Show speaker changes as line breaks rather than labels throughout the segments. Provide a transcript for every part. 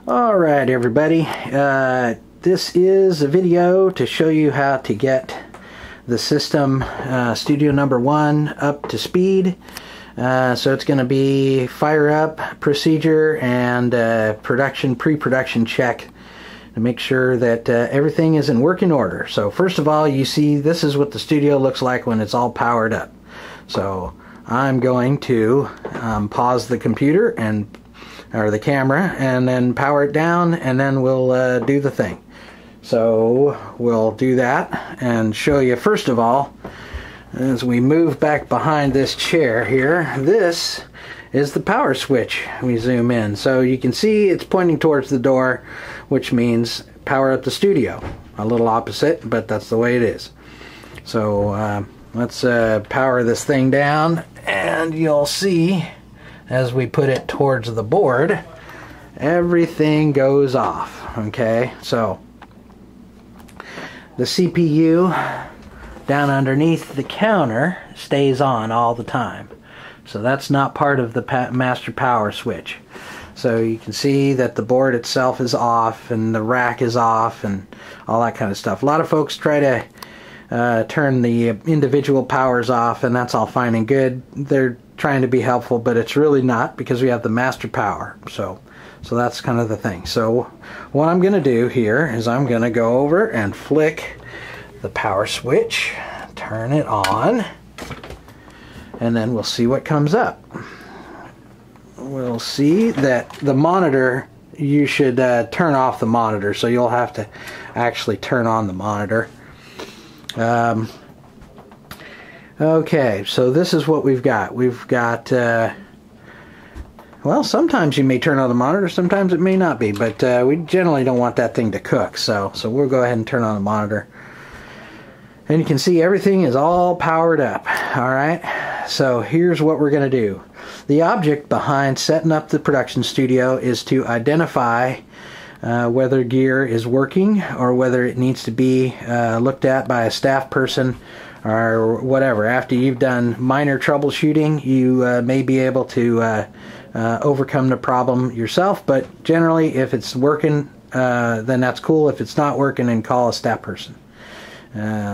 Alright everybody, this is a video to show you how to get the system Studio number 1 up to speed. So it's going to be fire up procedure and pre-production check to make sure that everything is in working order. So first of all, you see this is what the studio looks like when it's all powered up. So I'm going to pause the computer or the camera and then power it down, and then we'll do the thing. So we'll do that and show you first of all, as we move back behind this chair here, this is the power switch. We zoom in so you can see it's pointing towards the door, which means power up the studio. A little opposite, but that's the way it is. So let's power this thing down, and you'll see as we put it towards the board, everything goes off. Okay, so the CPU down underneath the counter stays on all the time. So that's not part of the master power switch. So you can see that the board itself is off and the rack is off and all that kind of stuff. A lot of folks try to turn the individual powers off, and that's all fine and good. They're trying to be helpful, but it's really not, because we have the master power. So that's kind of the thing. So what I'm going to do here is I'm going to go over and flick the power switch, turn it on, and then we'll see what comes up. We'll see that the monitor, you should turn off the monitor, so you'll have to actually turn on the monitor. Okay, so this is what we've got. We've got, well, sometimes you may turn on the monitor, sometimes it may not be, but we generally don't want that thing to cook, so we'll go ahead and turn on the monitor. And you can see everything is all powered up. Alright, so here's what we're going to do. The object behind setting up the production studio is to identify whether gear is working or whether it needs to be looked at by a staff person or whatever. After you've done minor troubleshooting, you may be able to overcome the problem yourself, but generally if it's working, then that's cool. If it's not working, then call a staff person.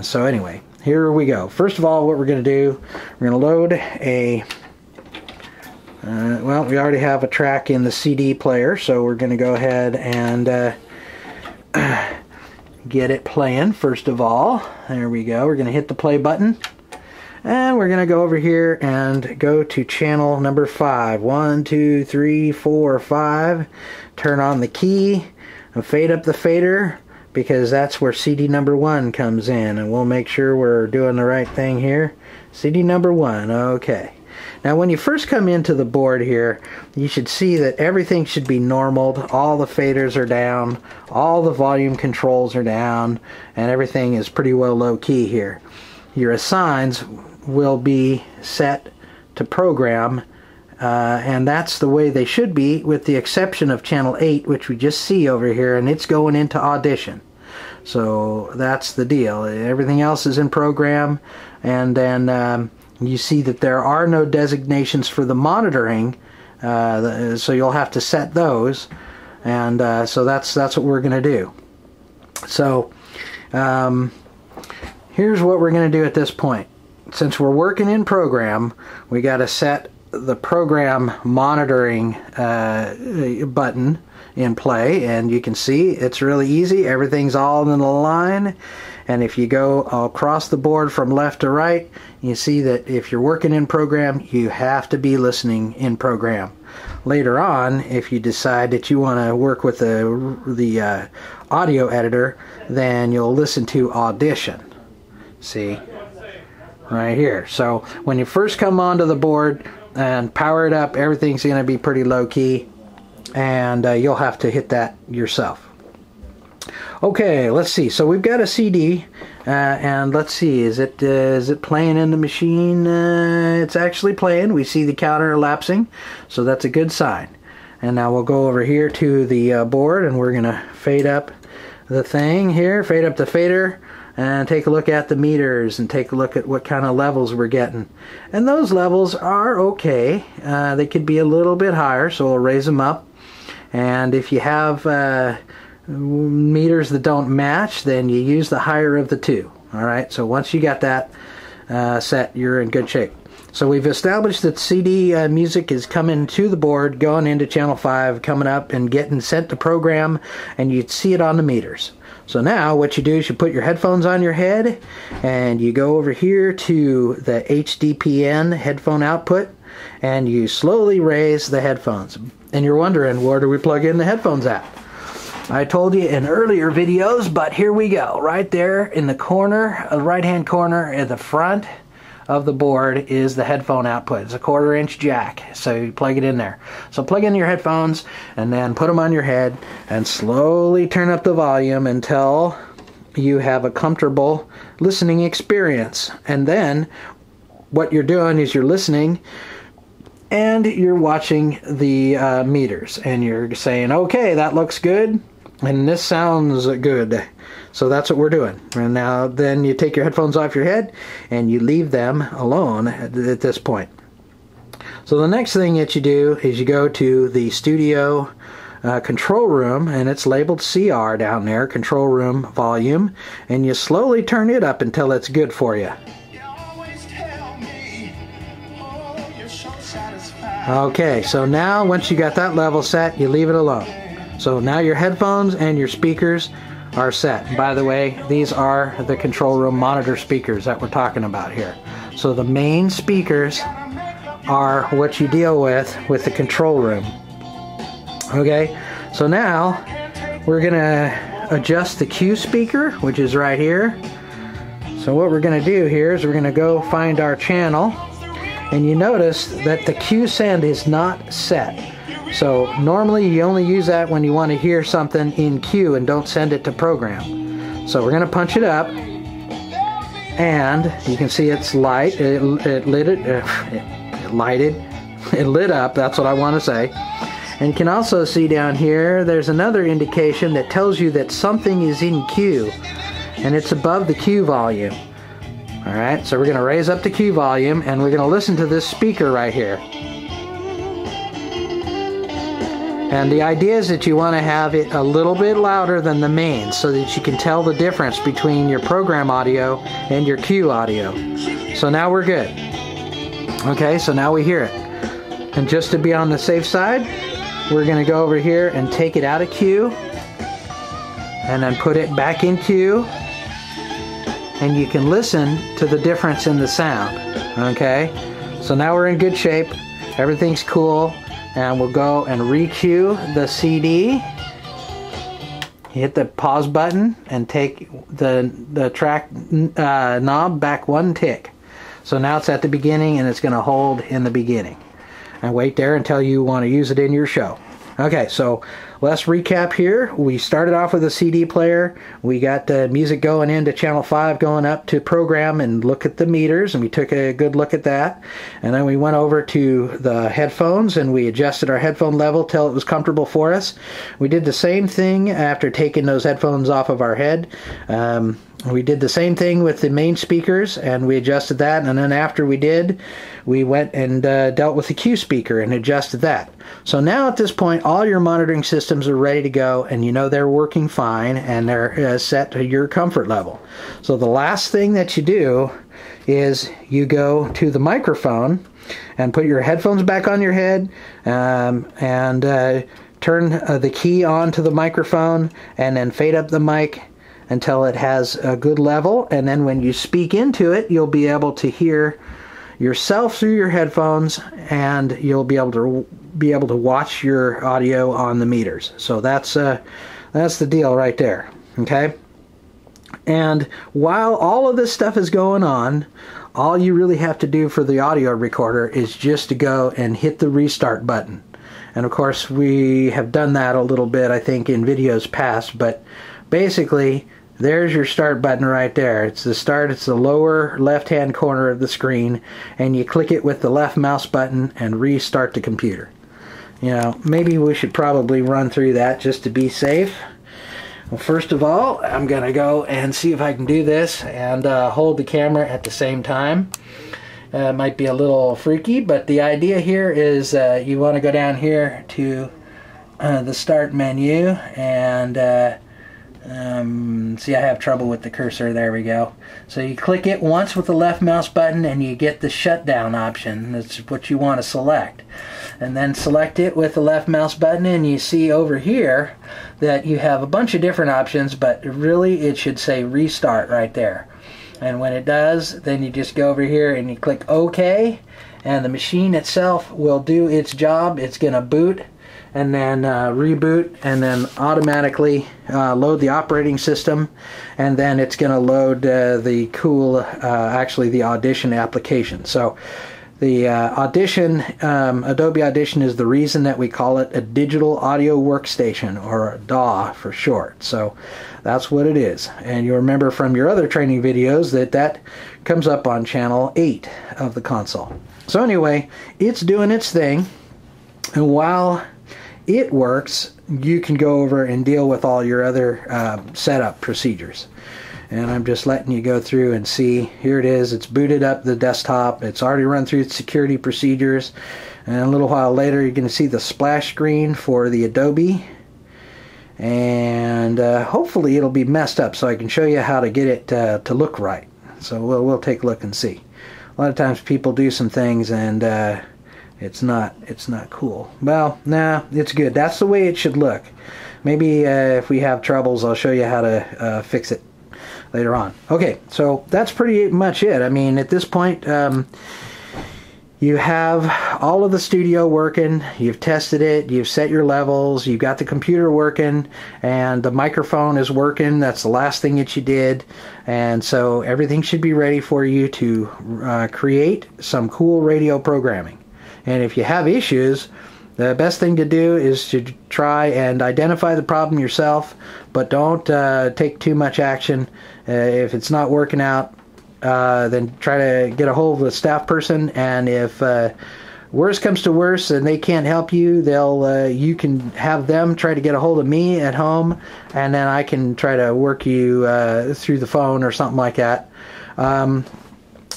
So anyway, here we go. First of all, what we're going to do, we're going to load a well, we already have a track in the CD player, so we're going to go ahead and get it playing first of all. There we go. We're going to hit the play button, and we're going to go over here and go to channel number 5. 1, 2, 3, 4, 5. Turn on the key and fade up the fader, because that's where CD number 1 comes in, and we'll make sure we're doing the right thing here. CD number 1, okay. Now when you first come into the board here, you should see that everything should be normaled. All the faders are down, all the volume controls are down, and everything is pretty well low key here. Your assigns will be set to program, and that's the way they should be, with the exception of channel 8, which we just see over here, and it's going into audition. So that's the deal. Everything else is in program, and then you see that there are no designations for the monitoring, so you'll have to set those, and so that's what we're going to do. So here's what we're going to do at this point. Since we're working in program, we got to set the program monitoring button in play, and you can see it's really easy. Everything's all in the line, and if you go across the board from left to right, you see that if you're working in program, you have to be listening in program. Later on, if you decide that you want to work with the audio editor, then you'll listen to audition. See? Right here. So when you first come onto the board and power it up, everything's going to be pretty low key, and you'll have to hit that yourself. Okay, let's see. So we've got a CD, and let's see, is it playing in the machine? It's actually playing. We see the counter elapsing, so that's a good sign. And now we'll go over here to the board, and we're going to fade up the thing here, fade up the fader, and take a look at the meters and take a look at what kind of levels we're getting. And those levels are okay. They could be a little bit higher, so we'll raise them up. And if you have meters that don't match, then you use the higher of the two. All right, so once you got that set, you're in good shape. So we've established that CD music is coming to the board, going into channel 5, coming up and getting sent to program, and you'd see it on the meters. So now what you do is you put your headphones on your head, and you go over here to the HDPN headphone output, and you slowly raise the headphones. And you're wondering, where do we plug in the headphones at? I told you in earlier videos, but here we go. Right there in the corner, right-hand corner at the front of the board is the headphone output. It's a 1/4-inch jack, so you plug it in there. So plug in your headphones and then put them on your head and slowly turn up the volume until you have a comfortable listening experience. And then what you're doing is you're listening and you're watching the meters, and you're saying, okay, that looks good and this sounds good. So that's what we're doing. And now then you take your headphones off your head and you leave them alone at this point. So the next thing that you do is you go to the studio control room, and it's labeled CR down there, control room volume, and you slowly turn it up until it's good for you. Okay, so now once you got that level set, you leave it alone. So now your headphones and your speakers are set. By the way, these are the control room monitor speakers that we're talking about here. So the main speakers are what you deal with the control room. Okay, so now we're gonna adjust the Q speaker, which is right here. So what we're gonna do here is we're gonna go find our channel, and you notice that the Q send is not set. So normally you only use that when you want to hear something in Q and don't send it to program. So we're going to punch it up, and you can see it's light. It lit up. That's what I want to say. And you can also see down here there's another indication that tells you that something is in Q, and it's above the Q volume. All right, so we're going to raise up the Q volume, and we're going to listen to this speaker right here. And the idea is that you want to have it a little bit louder than the main so that you can tell the difference between your program audio and your Q audio. So now we're good. Okay, so now we hear it. And just to be on the safe side, we're going to go over here and take it out of Q and then put it back in Q. And you can listen to the difference in the sound. Okay, so now we're in good shape. Everything's cool. And we'll go and re-cue the CD. Hit the pause button and take the track knob back one tick. So now it's at the beginning, and it's going to hold in the beginning. And wait there until you want to use it in your show. Okay, so let's recap here. We started off with a CD player. We got the music going into channel 5, going up to program and look at the meters, and we took a good look at that. And then we went over to the headphones, and we adjusted our headphone level till it was comfortable for us. We did the same thing after taking those headphones off of our head. We did the same thing with the main speakers, and we adjusted that. And then after we did, we went and dealt with the Q speaker and adjusted that. So now at this point, all your monitoring systems are ready to go, and you know they're working fine, and they're set to your comfort level. So the last thing that you do is you go to the microphone and put your headphones back on your head, and turn the key on to the microphone, and then fade up the mic until it has a good level. And then when you speak into it, you'll be able to hear yourself through your headphones, and you'll be able to watch your audio on the meters. So that's the deal right there. Okay. And while all of this stuff is going on, all you really have to do for the audio recorder is just to go and hit the restart button. And of course, we have done that a little bit, I think, in videos past, but basically, there's your start button right there. It's the start, it's the lower left-hand corner of the screen, and you click it with the left mouse button and restart the computer. You know, maybe we should probably run through that just to be safe. Well, first of all, I'm going to go and see if I can do this and hold the camera at the same time. It might be a little freaky, but the idea here is you want to go down here to the start menu, and see, I have trouble with the cursor. There we go. So you click it once with the left mouse button and you get the shutdown option. That's what you want to select. And then select it with the left mouse button, and you see over here that you have a bunch of different options, but really it should say restart right there. And when it does, then you just go over here and you click OK, and the machine itself will do its job. It's going to boot and then reboot, and then automatically load the operating system, and then it's going to load the actually the Audition application. So the Audition, Adobe Audition, is the reason that we call it a digital audio workstation, or DAW for short. So that's what it is. And you remember from your other training videos that comes up on channel 8 of the console. So anyway, it's doing its thing, and while it works, you can go over and deal with all your other setup procedures. And I'm just letting you go through and see. Here it is. It's booted up the desktop. It's already run through its security procedures. And a little while later, you're going to see the splash screen for the Adobe. And hopefully it'll be messed up so I can show you how to get it to look right. So we'll take a look and see. A lot of times people do some things and it's not cool. Well, nah, it's good. That's the way it should look. Maybe if we have troubles, I'll show you how to fix it later on. Okay, so that's pretty much it. I mean, at this point, you have all of the studio working, you've tested it, you've set your levels, you've got the computer working, and the microphone is working. That's the last thing that you did. And so everything should be ready for you to create some cool radio programming. And if you have issues, the best thing to do is to try and identify the problem yourself, but don't take too much action. If it's not working out, then try to get a hold of a staff person, and if worse comes to worse and they can't help you, you can have them try to get a hold of me at home, and then I can try to work you through the phone or something like that.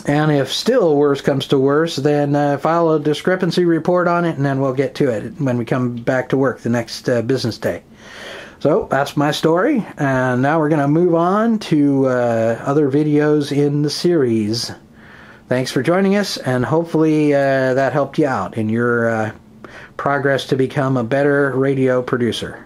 And if still worse comes to worse, then file a discrepancy report on it, and then we'll get to it when we come back to work the next business day. So that's my story, and now we're going to move on to other videos in the series. Thanks for joining us, and hopefully that helped you out in your progress to become a better radio producer.